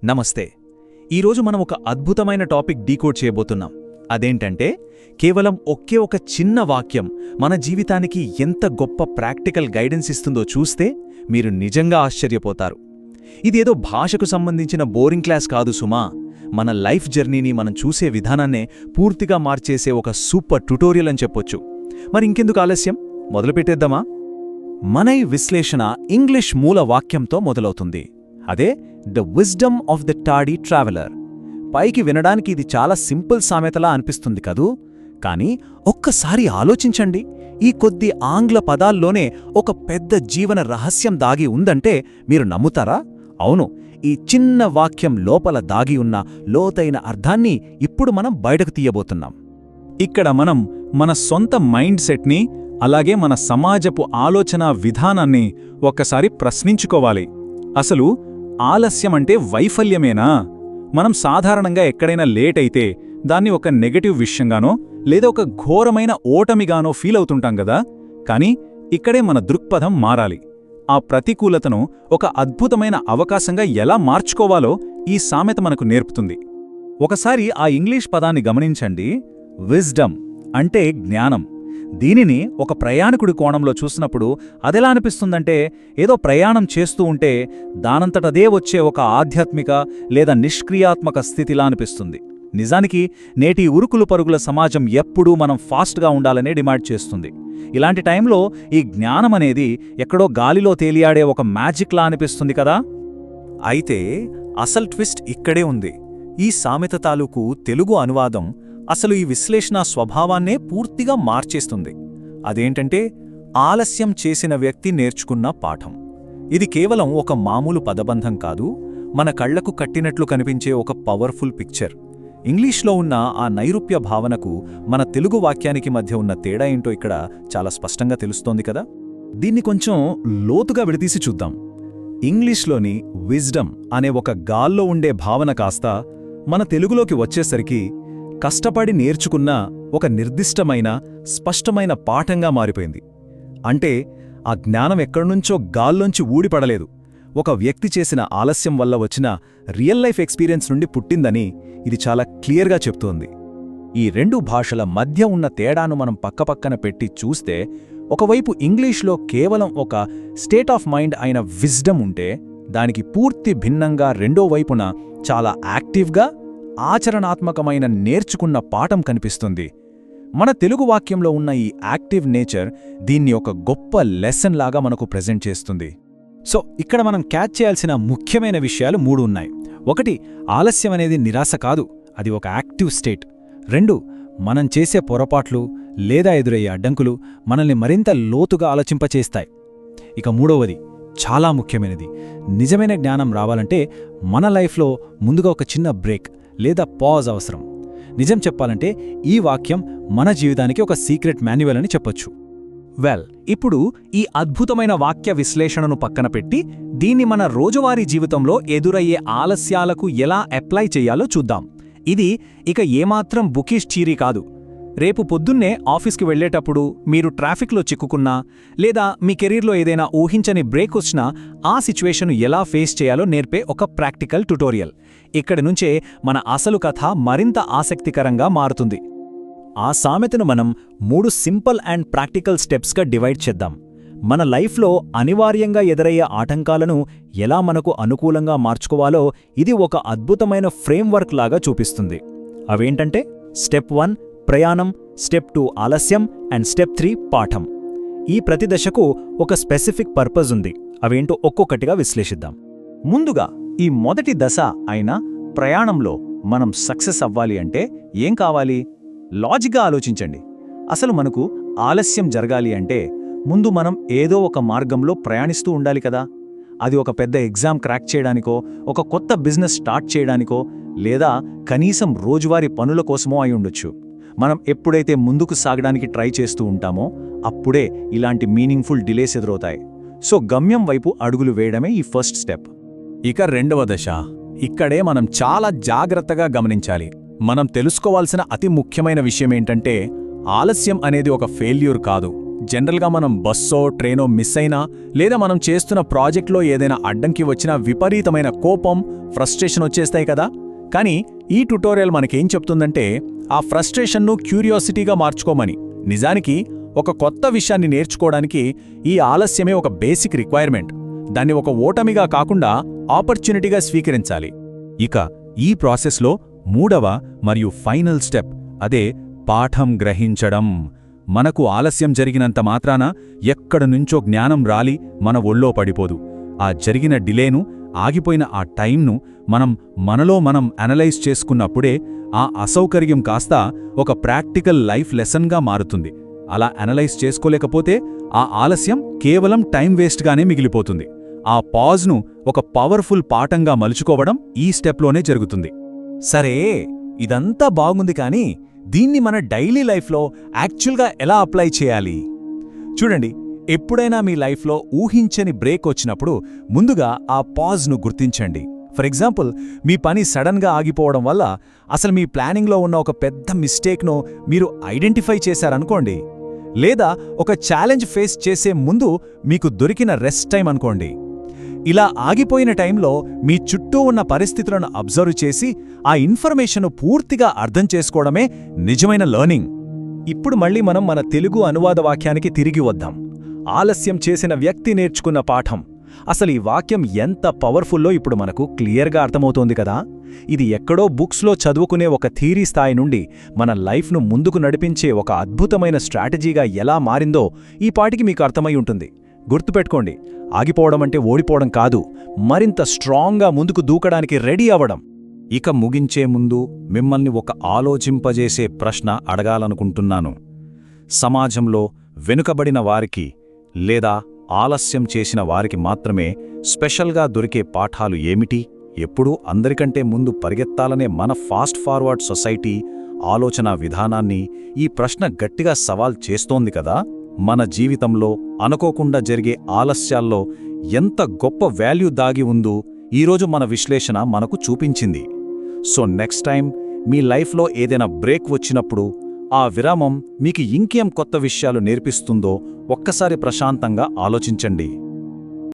నమస్తే. ఈరోజు మనం ఒక అద్భుతమైన టాపిక్ డీకోడ్ చేయబోతున్నాం. అదేంటంటే కేవలం ఒకే ఒక చిన్న వాక్యం మన జీవితానికి ఎంత గొప్ప ప్రాక్టికల్ గైడెన్స్ ఇస్తుందో చూస్తే మీరు నిజంగా ఆశ్చర్యపోతారు. ఇదేదో భాషకు సంబంధించిన బోరింగ్ క్లాస్ కాదు సుమా. మన లైఫ్ జర్నీని మనం చూసే విధానాన్నే పూర్తిగా మార్చేసే ఒక సూపర్ ట్యుటోరియల్ అని చెప్పొచ్చు. మరి ఇంకెందుకు ఆలస్యం, మొదలుపెట్టేద్దామా? మన ఈ విశ్లేషణ ఇంగ్లీష్ మూల వాక్యంతో మొదలవుతుంది. అదే the wisdom of the tardy traveller. పైకి వినడానికి ఇది చాలా సింపుల్ సామెతలా అనిపిస్తుంది కదూ. కానీ ఒక్కసారి ఆలోచించండి, ఈ కొద్ది ఆంగ్ల పదాల్లోనే ఒక పెద్ద జీవన రహస్యం దాగి ఉందంటే మీరు నమ్ముతారా? అవును, ఈ చిన్న వాక్యం లోపల దాగి ఉన్న లోతైన అర్థాన్ని ఇప్పుడు మనం బయటకు తీయబోతున్నాం. ఇక్కడ మనం మన సొంత మైండ్ సెట్ని, అలాగే మన సమాజపు ఆలోచనా విధానాన్ని ఒక్కసారి ప్రశ్నించుకోవాలి. అసలు ఆలస్యమంటే వైఫల్యమేనా? మనం సాధారణంగా ఎక్కడైనా లేట్ అయితే దాన్ని ఒక నెగటివ్ విషయంగానో లేదా ఒక ఘోరమైన ఓటమిగానో ఫీల్ అవుతుంటాం గదా. కానీ ఇక్కడే మన దృక్పథం మారాలి. ఆ ప్రతికూలతను ఒక అద్భుతమైన అవకాశంగా ఎలా మార్చుకోవాలో ఈ సామెత మనకు నేర్పుతుంది. ఒకసారి ఆ ఇంగ్లీష్ పదాన్ని గమనించండి. విజ్డమ్ అంటే జ్ఞానం. దీనిని ఒక ప్రయాణికుడి కోణంలో చూసినప్పుడు అదెలా అనిపిస్తుందంటే, ఏదో ప్రయాణం చేస్తూ ఉంటే దానంతటదే వచ్చే ఒక ఆధ్యాత్మిక లేదా నిష్క్రియాత్మక స్థితిలా అనిపిస్తుంది. నిజానికి నేటి ఉరుకులు పరుగుల సమాజం ఎప్పుడూ మనం ఫాస్ట్గా ఉండాలనే డిమాండ్ చేస్తుంది. ఇలాంటి టైంలో ఈ జ్ఞానమనేది ఎక్కడో గాలిలో తేలియాడే ఒక మ్యాజిక్లా అనిపిస్తుంది కదా. అయితే అసలు ట్విస్ట్ ఇక్కడే ఉంది. ఈ సామెత తాలూకు తెలుగు అనువాదం అసలు ఈ విశ్లేషణ స్వభావాన్నే పూర్తిగా మార్చేస్తుంది. అదేంటంటే ఆలస్యం చేసిన వ్యక్తి నేర్చుకున్న పాఠం. ఇది కేవలం ఒక మామూలు పదబంధం కాదు, మన కళ్లకు కట్టినట్లు కనిపించే ఒక పవర్ఫుల్ పిక్చర్. ఇంగ్లీష్లో ఉన్న ఆ నైరూప్య భావనకు మన తెలుగు వాక్యానికి మధ్య ఉన్న తేడా ఏంటో ఇక్కడ చాలా స్పష్టంగా తెలుస్తోంది కదా. దీన్ని కొంచెం లోతుగా విడదీసి చూద్దాం. ఇంగ్లీష్లోని విజ్డమ్ అనే ఒక గాల్లో ఉండే భావన కాస్త మన తెలుగులోకి వచ్చేసరికి కష్టపడి నేర్చుకున్న ఒక నిర్దిష్టమైన స్పష్టమైన పాఠంగా మారిపోయింది. అంటే ఆ జ్ఞానం ఎక్కడ్నుంచో గాల్లోంచి ఊడిపడలేదు, ఒక వ్యక్తి చేసిన ఆలస్యం వల్ల వచ్చిన రియల్ లైఫ్ ఎక్స్పీరియన్స్ నుండి పుట్టిందని ఇది చాలా క్లియర్గా చెప్తోంది. ఈ రెండు భాషల మధ్య ఉన్న తేడాను మనం పక్కపక్కన పెట్టి చూస్తే, ఒకవైపు ఇంగ్లీష్లో కేవలం ఒక స్టేట్ ఆఫ్ మైండ్ అయిన విజ్డమ్ ఉంటే, దానికి పూర్తి భిన్నంగా రెండో వైపున చాలా యాక్టివ్గా ఆచరణాత్మకమైన నేర్చుకున్న పాఠం కనిపిస్తుంది. మన తెలుగు వాక్యంలో ఉన్న ఈ యాక్టివ్ నేచర్ దీన్ని ఒక గొప్ప లెసన్ లాగా మనకు ప్రెజెంట్ చేస్తుంది. సో ఇక్కడ మనం క్యాచ్ చేయాల్సిన ముఖ్యమైన విషయాలు 3 ఉన్నాయి. 1, ఆలస్యం అనేది నిరాశ కాదు, అది ఒక యాక్టివ్ స్టేట్. 2, మనం చేసే పొరపాట్లు లేదా ఎదురయ్యే అడ్డంకులు మనల్ని మరింత లోతుగా ఆలోచింపచేస్తాయి. ఇక 3వది చాలా ముఖ్యమైనది, నిజమైన జ్ఞానం రావాలంటే మన లైఫ్లో ముందుగా ఒక చిన్న బ్రేక్ లేదా పాజ్ అవసరం. నిజం చెప్పాలంటే ఈ వాక్యం మన జీవితానికి ఒక సీక్రెట్ మాన్యువల్ అని చెప్పొచ్చు. ఇప్పుడు ఈ అద్భుతమైన వాక్య విశ్లేషణను పక్కన పెట్టి దీన్ని మన రోజువారీ జీవితంలో ఎదురయ్యే ఆలస్యాలకు ఎలా అప్లై చేయాలో చూద్దాం. ఇది ఇక ఏమాత్రం బుకిష్ థియరీ కాదు. రేపు పొద్దున్నే ఆఫీస్కి వెళ్లేటప్పుడు మీరు ట్రాఫిక్లో చిక్కుకున్నా లేదా మీ కెరీర్లో ఏదైనా ఊహించని బ్రేక్ వచ్చినా ఆ సిచ్యువేషన్ ఎలా ఫేస్ చేయాలో నేర్పే ఒక ప్రాక్టికల్ ట్యుటోరియల్. ఇక్కడి నుంచే మన అసలు కథ మరింత ఆసక్తికరంగా మారుతుంది. ఆ సామెతను మనం 3 సింపుల్ అండ్ ప్రాక్టికల్ స్టెప్స్గా డివైడ్ చేద్దాం. మన లైఫ్లో అనివార్యంగా ఎదురయ్యే ఆటంకాలను ఎలా మనకు అనుకూలంగా మార్చుకోవాలో ఇది ఒక అద్భుతమైన ఫ్రేమ్వర్క్ లాగా చూపిస్తుంది. అవేంటంటే స్టెప్ 1 ప్రయాణం, స్టెప్ 2 ఆలస్యం అండ్ స్టెప్ 3 పాఠం. ఈ ప్రతి దశకు ఒక స్పెసిఫిక్ పర్పస్ ఉంది. అవేంటో ఒక్కొక్కటిగా విశ్లేషిద్దాం. ముందుగా ఈ మొదటి దశ అయిన ప్రయాణంలో మనం సక్సెస్ అవ్వాలి అంటే ఏం కావాలి? లాజిక్గా ఆలోచించండి. అసలు మనకు ఆలస్యం జరగాలి అంటే ముందు మనం ఏదో ఒక మార్గంలో ప్రయాణిస్తూ ఉండాలి కదా. అది ఒక పెద్ద ఎగ్జామ్ క్రాక్ చేయడానికో, ఒక కొత్త బిజినెస్ స్టార్ట్ చేయడానికో, లేదా కనీసం రోజువారీ పనుల కోసమో అయి ఉండొచ్చు. మనం ఎప్పుడైతే ముందుకు సాగడానికి ట్రై చేస్తూ ఉంటామో అప్పుడే ఇలాంటి మీనింగ్ఫుల్ డిలేస్ ఎదురవుతాయి. సో గమ్యం వైపు అడుగులు వేయడమే ఈ ఫస్ట్ స్టెప్. ఇక 2వ దశ. ఇక్కడే మనం చాలా జాగ్రత్తగా గమనించాలి. మనం తెలుసుకోవాల్సిన అతి ముఖ్యమైన విషయమేంటంటే ఆలస్యం అనేది ఒక ఫెయిల్యూర్ కాదు, జనరల్గా మనం బస్సో ట్రైనో మిస్ అయినా లేదా మనం చేస్తున్న ప్రాజెక్ట్లో ఏదైనా అడ్డంకి వచ్చినా విపరీతమైన కోపం ఫ్రస్ట్రేషన్ వచ్చేస్తాయి కదా. కానీ ఈ ట్యుటోరియల్ మనకేం చెప్తుందంటే ఆ ఫ్రస్ట్రేషన్ను క్యూరియాసిటీగా మార్చుకోమని. నిజానికి ఒక కొత్త విషయాన్ని నేర్చుకోవడానికి ఈ ఆలస్యమే ఒక బేసిక్ రిక్వైర్మెంట్. దాన్ని ఒక ఓటమిగా కాకుండా ఆపర్చునిటీగా స్వీకరించాలి. ఇక ఈ ప్రాసెస్లో మూడవ మరియు ఫైనల్ స్టెప్ అదే పాఠం గ్రహించడం. మనకు ఆలస్యం జరిగినంత మాత్రాన ఎక్కడనుంచో జ్ఞానం రాలి మన ఒళ్ళో పడిపోదు. ఆ జరిగిన డిలేను, ఆగిపోయిన ఆ టైంను మనలో మనం అనలైజ్ చేసుకున్నప్పుడే ఆ అసౌకర్యం కాస్త ఒక ప్రాక్టికల్ లైఫ్ లెసన్గా మారుతుంది. అలా అనలైజ్ చేసుకోలేకపోతే ఆ ఆలస్యం కేవలం టైం వేస్ట్గానే మిగిలిపోతుంది. ఆ పాజ్ను ఒక పవర్ఫుల్ పాఠంగా మలుచుకోవడం ఈ స్టెప్లోనే జరుగుతుంది. సరే, ఇదంతా బాగుంది, కానీ దీన్ని మన డైలీ లైఫ్లో యాక్చువల్గా ఎలా అప్లై చేయాలి? చూడండి, ఎప్పుడైనా మీ లైఫ్లో ఊహించని బ్రేక్ వచ్చినప్పుడు ముందుగా ఆ పాజ్ను గుర్తించండి. ఫర్ ఎగ్జాంపుల్, మీ పని సడన్గా ఆగిపోవడం వల్ల అసలు మీ ప్లానింగ్లో ఉన్న ఒక పెద్ద మిస్టేక్ను మీరు ఐడెంటిఫై చేశారనుకోండి. లేదా ఒక ఛాలెంజ్ ఫేస్ చేసే ముందు మీకు దొరికిన రెస్ట్ టైం అనుకోండి. ఇలా ఆగిపోయిన టైంలో మీ చుట్టూ ఉన్న పరిస్థితులను అబ్జర్వ్ చేసి ఆ ఇన్ఫర్మేషన్ను పూర్తిగా అర్థం చేసుకోవడమే నిజమైన లెర్నింగ్. ఇప్పుడు మళ్ళీ మనం మన తెలుగు అనువాద వాక్యానికి తిరిగి వద్దాం. ఆలస్యం చేసిన వ్యక్తి నేర్చుకున్న పాఠం. అసలు ఈ వాక్యం ఎంత పవర్ఫుల్లో ఇప్పుడు మనకు క్లియర్గా అర్థమవుతోంది కదా. ఇది ఎక్కడో బుక్స్లో చదువుకునే ఒక థీరీ స్థాయి నుండి మన లైఫ్ను ముందుకు నడిపించే ఒక అద్భుతమైన స్ట్రాటజీగా ఎలా మారిందో ఈ పాటికి మీకు అర్థమై ఉంటుంది. గుర్తుపెట్టుకోండి, ఆగిపోవడం అంటే ఓడిపోవడం కాదు, మరింత స్ట్రాంగ్గా ముందుకు దూకడానికి రెడీ అవ్వడం. ఇక ముగించే ముందు మిమ్మల్ని ఒక ఆలోచింపజేసే ప్రశ్న అడగాలనుకుంటున్నాను. సమాజంలో వెనుకబడిన వారికి లేదా ఆలస్యం చేసిన వారికి మాత్రమే స్పెషల్గా దొరికే పాఠాలు ఏమిటి? ఎప్పుడూ అందరికంటే ముందు పరిగెత్తాలనే మన ఫాస్ట్ ఫార్వర్డ్ సొసైటీ ఆలోచనా విధానాన్ని ఈ ప్రశ్న గట్టిగా సవాల్ చేస్తోంది కదా. మన జీవితంలో అనుకోకుండా జరిగే ఆలస్యాల్లో ఎంత గొప్ప వాల్యూ దాగి ఉందో ఈరోజు మన విశ్లేషణ మనకు చూపించింది. సో నెక్స్ట్ టైం మీ లైఫ్లో ఏదైనా బ్రేక్ వచ్చినప్పుడు ఆ విరామం మీకు ఇంకేం కొత్త విషయాలు నేర్పిస్తుందో ఒక్కసారి ప్రశాంతంగా ఆలోచించండి.